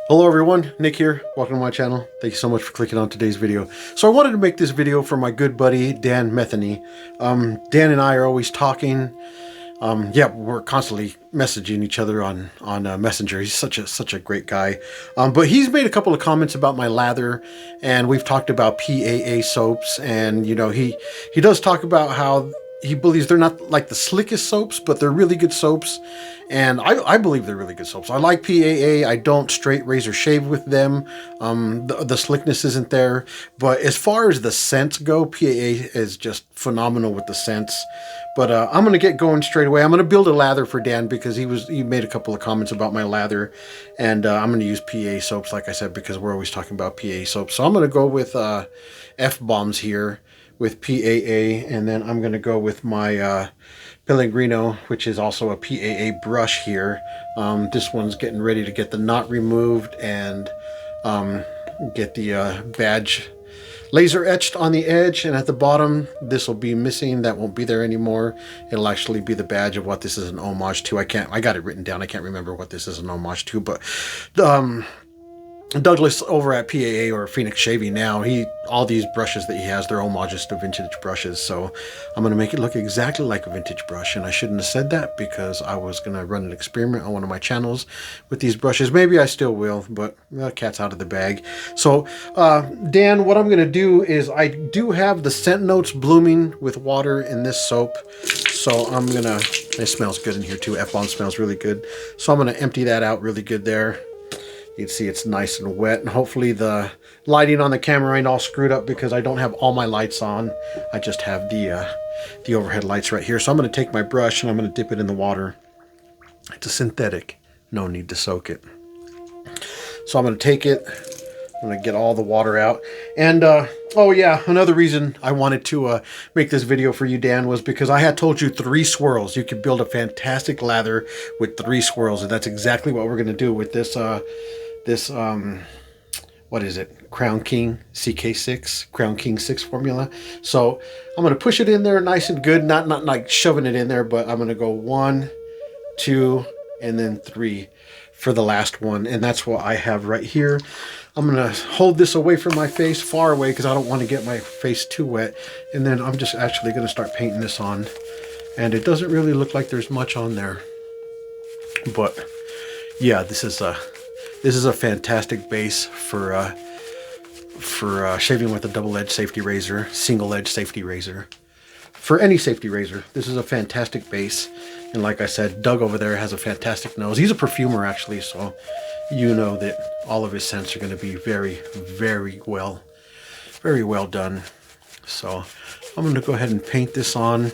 Hello everyone, Nick here. Welcome to my channel. Thank you so much for clicking on today's video. So I wanted to make this video for my good buddy, Dan Metheny. Dan and I are always talking. Yeah, we're constantly messaging each other on Messenger. He's such a great guy. But he's made a couple of comments about my lather, and we've talked about PAA soaps, and you know, he does talk about how he believes they're not like the slickest soaps, but they're really good soaps. And I believe they're really good soaps. I like PAA. I don't straight razor shave with them. The slickness isn't there. But as far as the scents go, PAA is just phenomenal with the scents. But I'm going to get going straight away. I'm going to build a lather for Dan because he made a couple of comments about my lather. And I'm going to use PAA soaps, like I said, because we're always talking about PAA soaps. So I'm going to go with F-bombs here with PAA, and then I'm going to go with my Pellegrino, which is also a PAA brush here. This one's getting ready to get the knot removed and get the badge laser etched on the edge, and at the bottom this will be missing. That won't be there anymore. It'll actually be the badge of what this is an homage to. I got it written down. I can't remember what this is an homage to, but Douglas over at PAA, or Phoenix Shaving now, all these brushes that he has, they're homages to vintage brushes. So I'm going to make it look exactly like a vintage brush. And I shouldn't have said that because I was going to run an experiment on one of my channels with these brushes. Maybe I still will, but the cat's out of the bag. So Dan, what I'm going to do is I do have the scent notes blooming with water in this soap. So I'm going to, it smells good in here too. F-bomb smells really good. So I'm going to empty that out really good there. You can see it's nice and wet, and hopefully the lighting on the camera ain't all screwed up because I don't have all my lights on. I just have the overhead lights right here. So I'm going to take my brush and I'm going to dip it in the water. It's a synthetic, no need to soak it. So I'm going to take it, I'm going to get all the water out. And oh yeah, another reason I wanted to make this video for you, Dan, was because I had told you 3 swirls. You could build a fantastic lather with 3 swirls, and that's exactly what we're going to do with this what is it, Crown King CK6, Crown King 6 formula. So I'm going to push it in there nice and good, not like shoving it in there, but I'm going to go 1, 2, and then 3 for the last one, and that's what I have right here. I'm going to hold this away from my face, far away, because I don't want to get my face too wet, and then I'm just actually going to start painting this on. And it doesn't really look like there's much on there, but yeah, this is a fantastic base for shaving with a double-edged safety razor, single-edged safety razor. For any safety razor, this is a fantastic base. And like I said, Doug over there has a fantastic nose. He's a perfumer, actually, so you know that all of his scents are going to be very, very well done. So I'm going to go ahead and paint this on.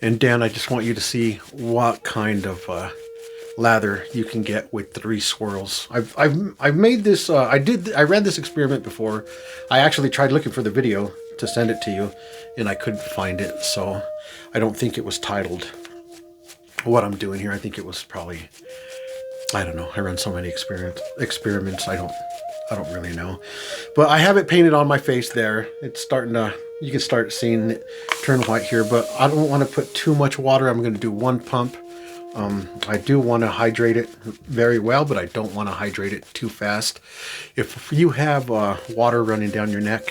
And Dan, I just want you to see what kind of lather you can get with 3 swirls. I've made this. I ran this experiment before. I actually tried looking for the video to send it to you, and I couldn't find it. So I don't think it was titled what I'm doing here. I think it was probably, I don't know. I ran so many experiments. I don't really know. But I have it painted on my face there. It's starting to, you can start seeing it turn white here, but I don't want to put too much water. I'm going to do 1 pump. I do want to hydrate it very well, but I don't want to hydrate it too fast. If you have water running down your neck,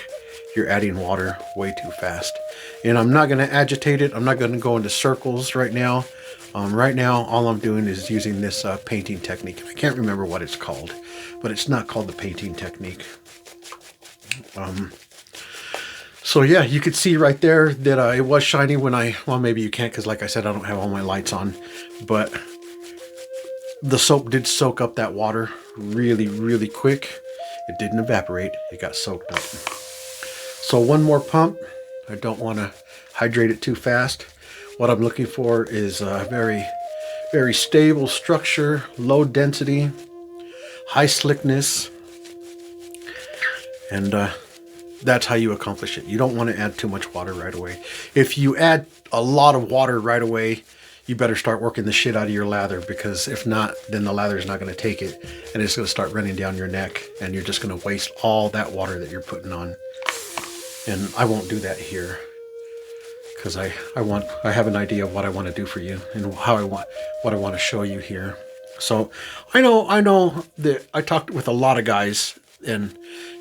you're adding water way too fast. And I'm not going to agitate it. I'm not going to go into circles right now. Right now, all I'm doing is using this painting technique. I can't remember what it's called, but it's not called the painting technique. So yeah, you could see right there that it was shiny when well, maybe you can't because like I said, I don't have all my lights on, but the soap did soak up that water really, really quick. It didn't evaporate, it got soaked up. So 1 more pump. I don't want to hydrate it too fast. What I'm looking for is a very, very stable structure, low density, high slickness, and that's how you accomplish it. You don't want to add too much water right away. If you add a lot of water right away, you better start working the shit out of your lather, because if not, then the lather is not going to take it, and it's going to start running down your neck, and you're just going to waste all that water that you're putting on. And I won't do that here, because I have an idea of what I want to do for you and what I want to show you here. So I know that I talked with a lot of guys, and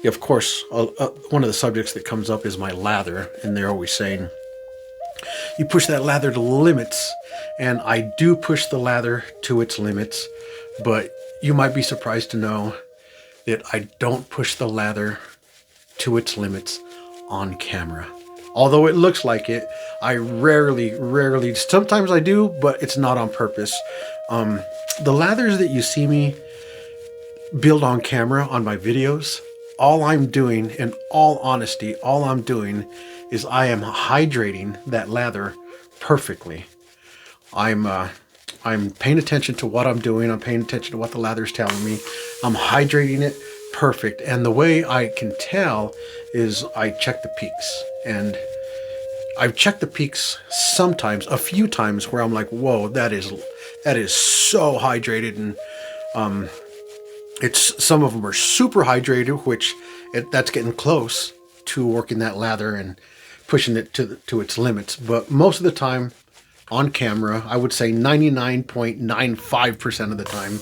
of course, one of the subjects that comes up is my lather, and they're always saying, you push that lather to limits, and I do push the lather to its limits, but you might be surprised to know that I don't push the lather to its limits on camera. Although it looks like it, I rarely, sometimes I do, but it's not on purpose. The lathers that you see me build on camera on my videos, all I'm doing, in all honesty, all I'm doing is I am hydrating that lather perfectly. I'm paying attention to what I'm doing. I'm paying attention to what the lather's telling me. I'm hydrating it perfect. And the way I can tell is I check the peaks. And I've checked the peaks sometimes, a few times, where I'm like, whoa, that is so hydrated. And it's, some of them are super hydrated, which that's getting close to working that lather and pushing it to its limits. But most of the time on camera, I would say 99.95% of the time,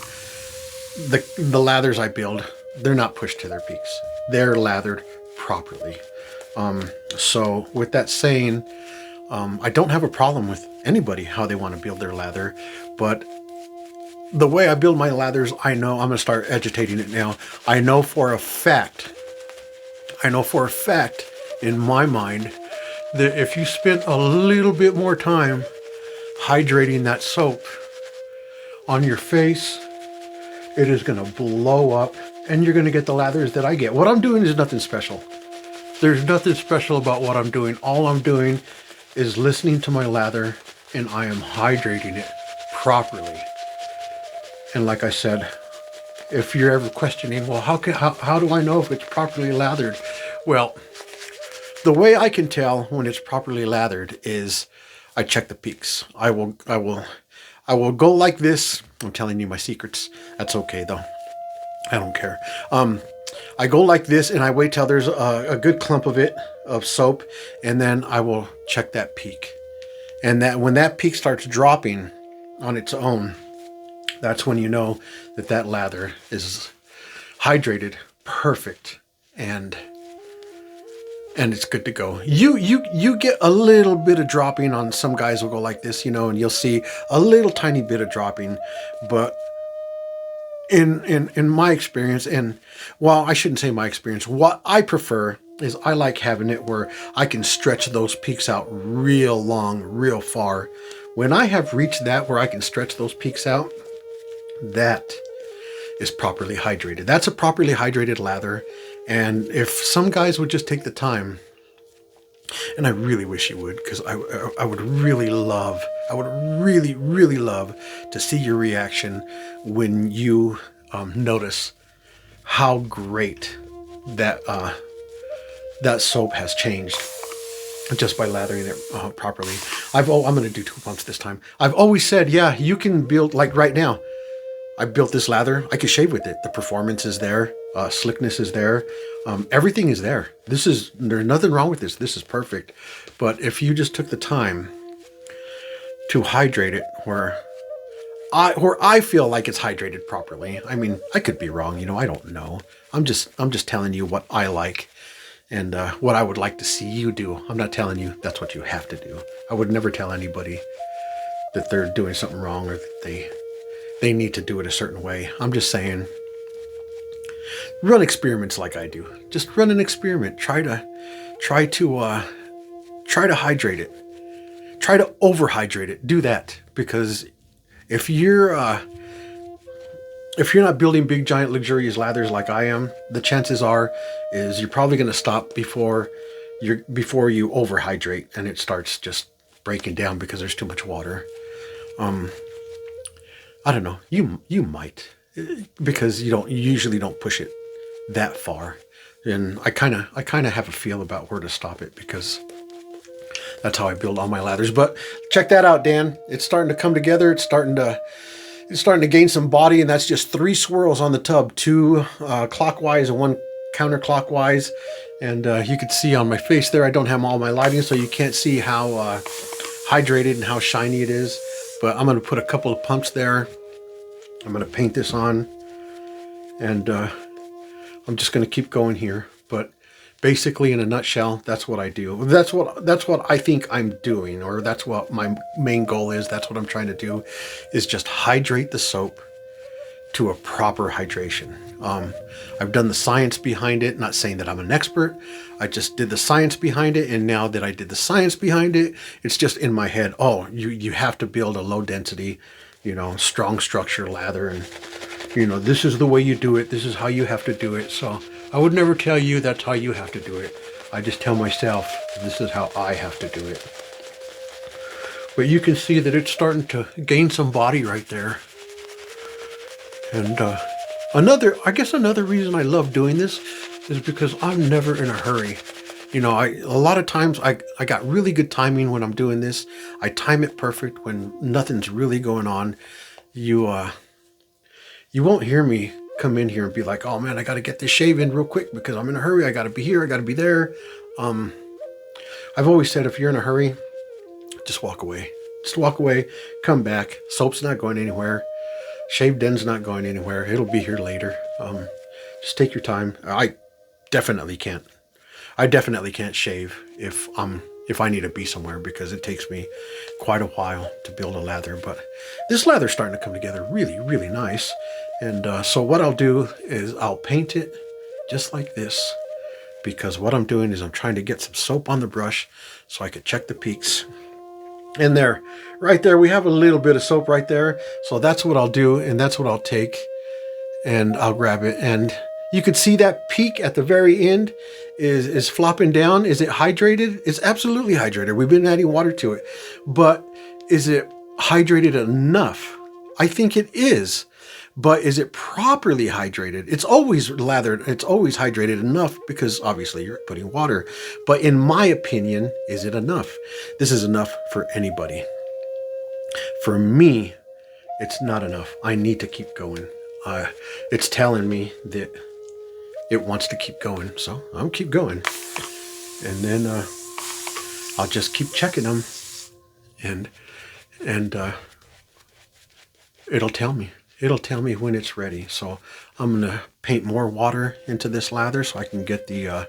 the lathers I build, they're not pushed to their peaks. They're lathered properly. So with that saying, I don't have a problem with anybody how they want to build their lather, but the way I build my lathers, I know I'm going to start agitating it now. I know for a fact in my mind that if you spend a little bit more time hydrating that soap on your face, it is going to blow up and you're going to get the lathers that I get. What I'm doing is nothing special. There's nothing special about what I'm doing. All I'm doing is listening to my lather, and I am hydrating it properly. And like I said, if you're ever questioning, well, how do I know if it's properly lathered? Well, the way I can tell when it's properly lathered is I check the peaks. I will go like this. I'm telling you my secrets. That's okay though. I don't care. I go like this and I wait till there's a good clump of soap, and then I will check that peak. And that when that peak starts dropping on its own, that's when you know that that lather is hydrated perfect and it's good to go. You get a little bit of dropping on, some guys will go like this, and you'll see a little tiny bit of dropping, but in my experience, and well, I shouldn't say my experience, what I prefer is I like having it where I can stretch those peaks out real long, real far. When I have reached that where I can stretch those peaks out, that is properly hydrated. That's a properly hydrated lather. And if some guys would just take the time, and I really wish you would, because I would really love to see your reaction when you notice how great that soap has changed just by lathering it properly. I'm going to do 2 pumps this time. I've always said, yeah, you can build, like right now, I built this lather. I can shave with it. The performance is there. Slickness is there. Everything is there. There's nothing wrong with this. This is perfect. But if you just took the time to hydrate it where I feel like it's hydrated properly. I mean, I could be wrong. I don't know. I'm just telling you what I like and what I would like to see you do. I'm not telling you that's what you have to do. I would never tell anybody that they're doing something wrong or that they need to do it a certain way. I'm just saying, run experiments like I do. Just run an experiment. Try to hydrate it. Try to overhydrate it. Do that, because if you're not building big, giant, luxurious lathers like I am, the chances are is you're probably going to stop before you overhydrate and it starts just breaking down because there's too much water. I don't know. You might, because you usually don't push it that far, and I kind of have a feel about where to stop it, because that's how I build all my lathers. But check that out, Dan. It's starting to come together. It's starting to gain some body, and that's just 3 swirls on the tub, 2 clockwise and 1 counterclockwise. And you can see on my face there, I don't have all my lighting, so you can't see how hydrated and how shiny it is. But I'm going to put a couple of pumps there I'm going to paint this on, and I'm just going to keep going here. But basically, in a nutshell, that's what I do. That's what I think I'm doing, or that's what my main goal is. That's what I'm trying to do, is just hydrate the soap to a proper hydration. I've done the science behind it, not saying that I'm an expert. I just did the science behind it, and now that I did the science behind it, it's just in my head. Oh, you have to build a low density, strong structure lather, and this is the way you do it. This is how you have to do it. So I would never tell you that's how you have to do it. I just tell myself this is how I have to do it. But you can see that it's starting to gain some body right there. And I guess another reason I love doing this is because I'm never in a hurry. A lot of times I got really good timing when I'm doing this. I time it perfect when nothing's really going on. You won't hear me come in here and be like, oh man, I got to get this shave in real quick because I'm in a hurry. I got to be here. I got to be there. I've always said, if you're in a hurry, just walk away. Just walk away, come back. Soap's not going anywhere. Shave den's not going anywhere. It'll be here later. Just take your time. I definitely can't shave if I need to be somewhere, because it takes me quite a while to build a lather. But this lather's starting to come together really, really nice. And so what I'll do is I'll paint it just like this, because what I'm doing is I'm trying to get some soap on the brush so I could check the peaks. And there, right there, we have a little bit of soap right there. So that's what I'll do, and that's what I'll take, and I'll grab it. And you can see that peak at the very end is flopping down. Is it hydrated? It's absolutely hydrated. We've been adding water to it. But is it hydrated enough? I think it is. But is it properly hydrated? It's always lathered. It's always hydrated enough, because obviously you're putting water. But in my opinion, is it enough? This is enough for anybody. For me, it's not enough. I need to keep going. It's telling me that it wants to keep going. So I'll keep going. And then I'll just keep checking them. And it'll tell me. It'll tell me when it's ready. So I'm going to paint more water into this lather so I can get the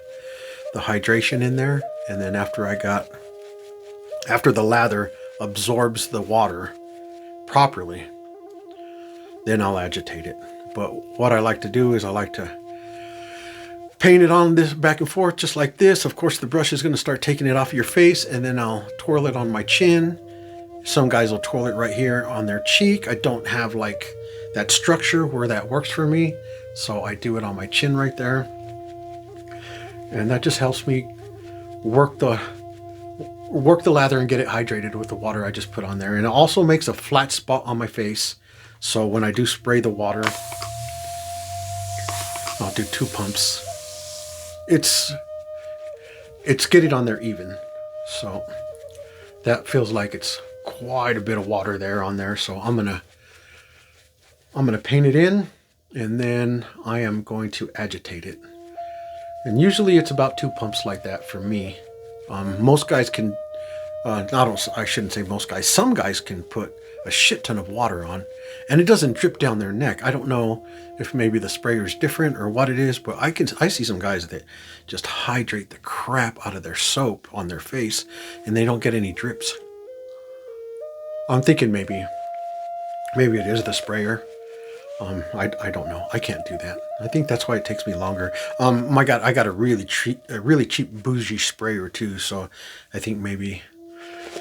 hydration in there. And then after the lather absorbs the water properly, then I'll agitate it. But what I like to do is I like to paint it on this back and forth just like this. Of course, the brush is going to start taking it off your face, and then I'll twirl it on my chin. Some guys will twirl it right here on their cheek. I don't have like that structure where that works for me, so I do it on my chin right there. And that just helps me work the lather and get it hydrated with the water I just put on there. And it also makes a flat spot on my face, so when I do spray the water, I'll do 2 pumps. It's getting on there even, so that feels like it's quite a bit of water there on there. So I'm gonna paint it in, and then I am going to agitate it. And usually it's about 2 pumps like that for me. Most guys can, I shouldn't say most guys, some guys can put a shit ton of water on and it doesn't drip down their neck. I don't know if maybe the sprayer is different or what it is, but I see some guys that just hydrate the crap out of their soap on their face and they don't get any drips. I'm thinking maybe it is the sprayer. I don't know. I can't do that. I think that's why it takes me longer. My God, I got a really cheap bougie sprayer too, so I think maybe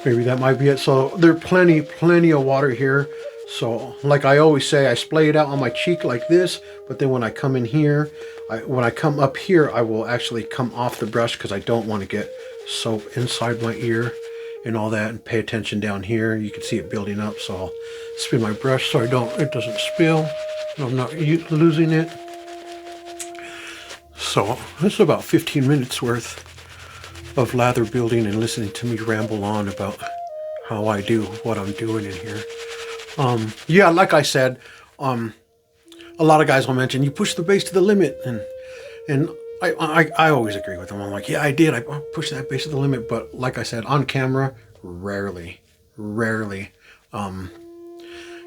that might be it. So there's plenty of water here. So like I always say, I splay it out on my cheek like this, but then when I come in here, when I come up here, I will actually come off the brush because I don't want to get soap inside my ear and all that, and pay attention down here. You can see it building up, so I'll spin my brush so it doesn't spill, and I'm not losing it. So this is about 15 minutes worth of lather building and listening to me ramble on about how I do what I'm doing in here. Yeah, like I said, a lot of guys will mention you push the base to the limit, and I always agree with them. I'm like, yeah, I did. I pushed that base to the limit, but like I said, on camera, rarely.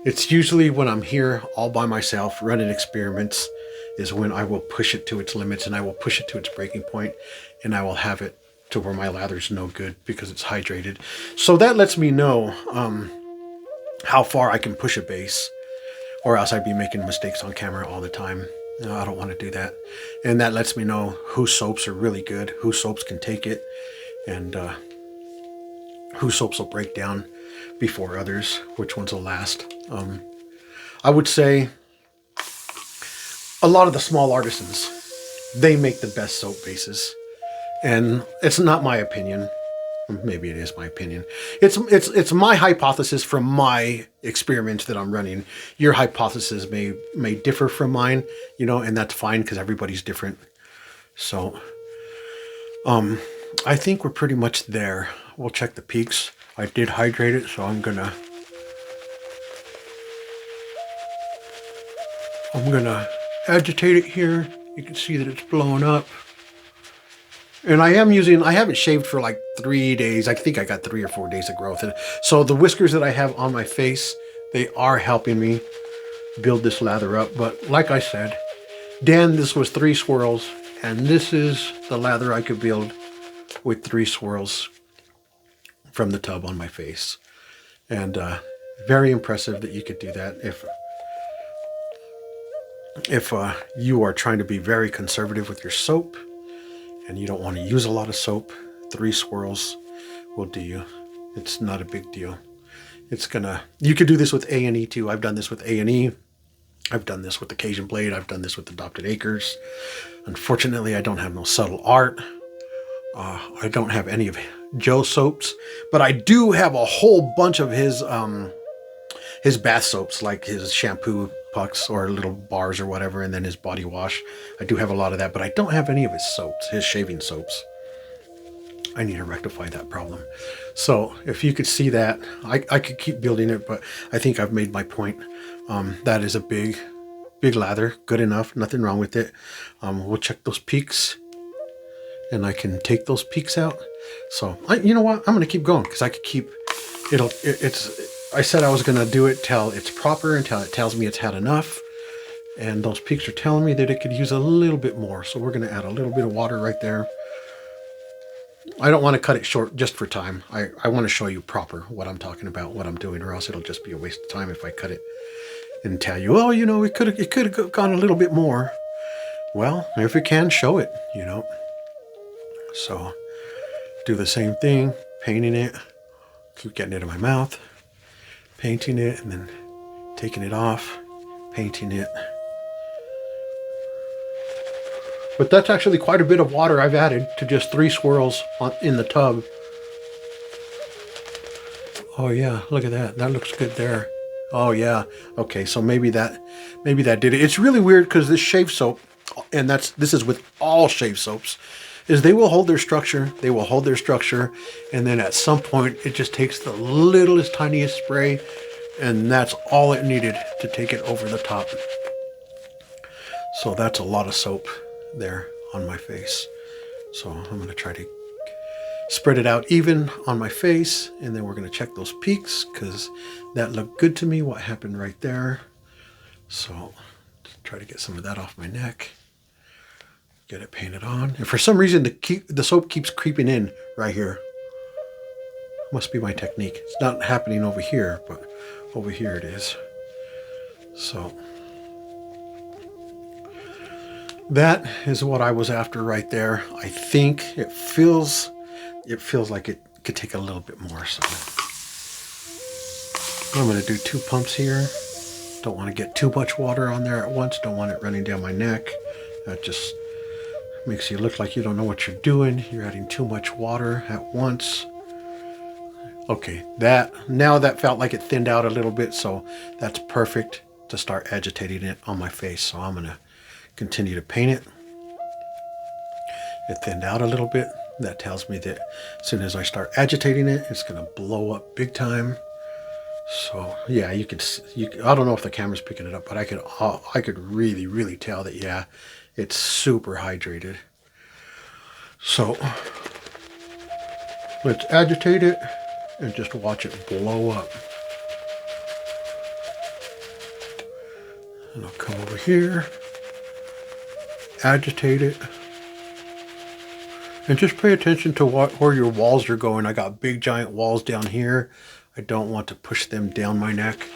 It's usually when I'm here all by myself running experiments is when I will push it to its limits, and I will push it to its breaking point, and I will have it to where my lather's no good because it's hydrated. So that lets me know how far I can push a base, or else I'd be making mistakes on camera all the time. No, I don't want to do that. And that lets me know whose soaps are really good, whose soaps can take it, and whose soaps will break down before others, which ones will last. I would say a lot of the small artisans, they make the best soap bases. And it's not my opinion. Maybe it is my opinion. It's my hypothesis from my experiments that I'm running. Your hypothesis may differ from mine, you know, and that's fine because everybody's different. So, I think we're pretty much there. We'll check the peaks. I did hydrate it, so I'm gonna agitate it here. You can see that it's blowing up. And I haven't shaved for like 3 days. I think I got 3 or 4 days of growth. And so the whiskers that I have on my face, they are helping me build this lather up. But like I said, Dan, this was 3 swirls, and this is the lather I could build with 3 swirls from the tub on my face. And very impressive that you could do that if you are trying to be very conservative with your soap and you don't want to use a lot of soap. 3 swirls will do you. It's not a big deal. You could do this with A&E too. I've done this with A&E. I've done this with Occasion Blade. I've done this with Adopted Acres. Unfortunately, I don't have no subtle art. I don't have any of Joe's soaps, but I do have a whole bunch of his bath soaps, like his shampoo pucks or little bars or whatever, and then his body wash. I do have a lot of that, but I don't have any of his soaps, his shaving soaps. I need to rectify that problem. So if you could see that, I could keep building it, but I think I've made my point. That is a big lather, good enough, nothing wrong with it. We'll check those peaks, and I can take those peaks out. So you know what? I'm going to keep going because I could keep I said I was going to do it till it's proper, until it tells me it's had enough. And those peaks are telling me that it could use a little bit more. So we're going to add a little bit of water right there. I don't want to cut it short just for time. I want to show you proper what I'm talking about, what I'm doing, or else it'll just be a waste of time if I cut it and tell you, oh, you know, it could have gone a little bit more. Well, if it can, show it, you know. So do the same thing, painting it, keep getting it in my mouth, painting it, and then taking it off, painting it. But that's actually quite a bit of water I've added to just 3 swirls in the tub. Oh yeah, look at that. That looks good there. Oh yeah. Okay, so maybe that did it. It's really weird because this shave soap, and this is with all shave soaps, is they will hold their structure. They will hold their structure, and then at some point it just takes the littlest, tiniest spray, and that's all it needed to take it over the top. So that's a lot of soap there on my face. So I'm going to try to spread it out even on my face, and then we're going to check those peaks because that looked good to me, what happened right there. So try to get some of that off my neck, get it painted on. And for some reason the soap keeps creeping in right here. Must be my technique. It's not happening over here, but over here it is. So that is what I was after right there. I think it feels like it could take a little bit more. So I'm going to do 2 pumps here. Don't want to get too much water on there at once. Don't want it running down my neck. That just makes you look like you don't know what you're doing. You're adding too much water at once. Okay, now that felt like it thinned out a little bit, so that's perfect to start agitating it on my face. So I'm going to continue to paint it. It thinned out a little bit. That tells me that as soon as I start agitating it, it's going to blow up big time. So yeah, I don't know if the camera's picking it up, but I could really, really tell that, yeah, it's super hydrated. So let's agitate it and just watch it blow up. And I'll come over here, agitate it, and just pay attention to where your walls are going. I got big giant walls down here. I don't want to push them down my neck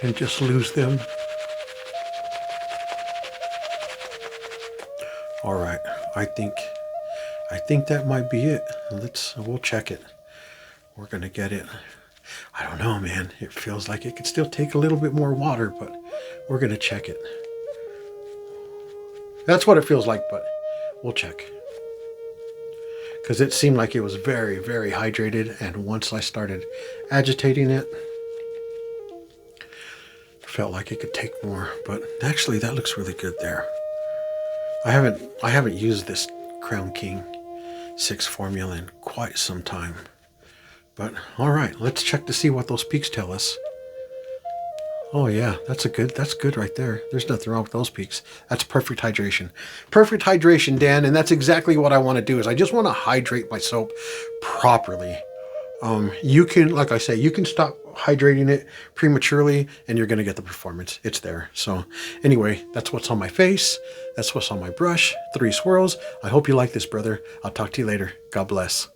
and just lose them. All right, I think that might be it. We'll check it. We're gonna get it. I don't know, man. It feels like it could still take a little bit more water, but we're gonna check it. That's what it feels like, but we'll check. Because it seemed like it was very, very hydrated, and once I started agitating it, felt like it could take more. But actually, that looks really good there. I haven't used this Crown King 6 formula in quite some time. But all right, let's check to see what those peaks tell us. Oh yeah, that's good right there. There's nothing wrong with those peaks. That's perfect hydration. Perfect hydration, Dan, and that's exactly what I want to do is I just want to hydrate my soap properly. You can, like I say, you can stop hydrating it prematurely and you're going to get the performance. It's there. So anyway, that's what's on my face. That's what's on my brush. 3 swirls. I hope you like this, brother. I'll talk to you later. God bless.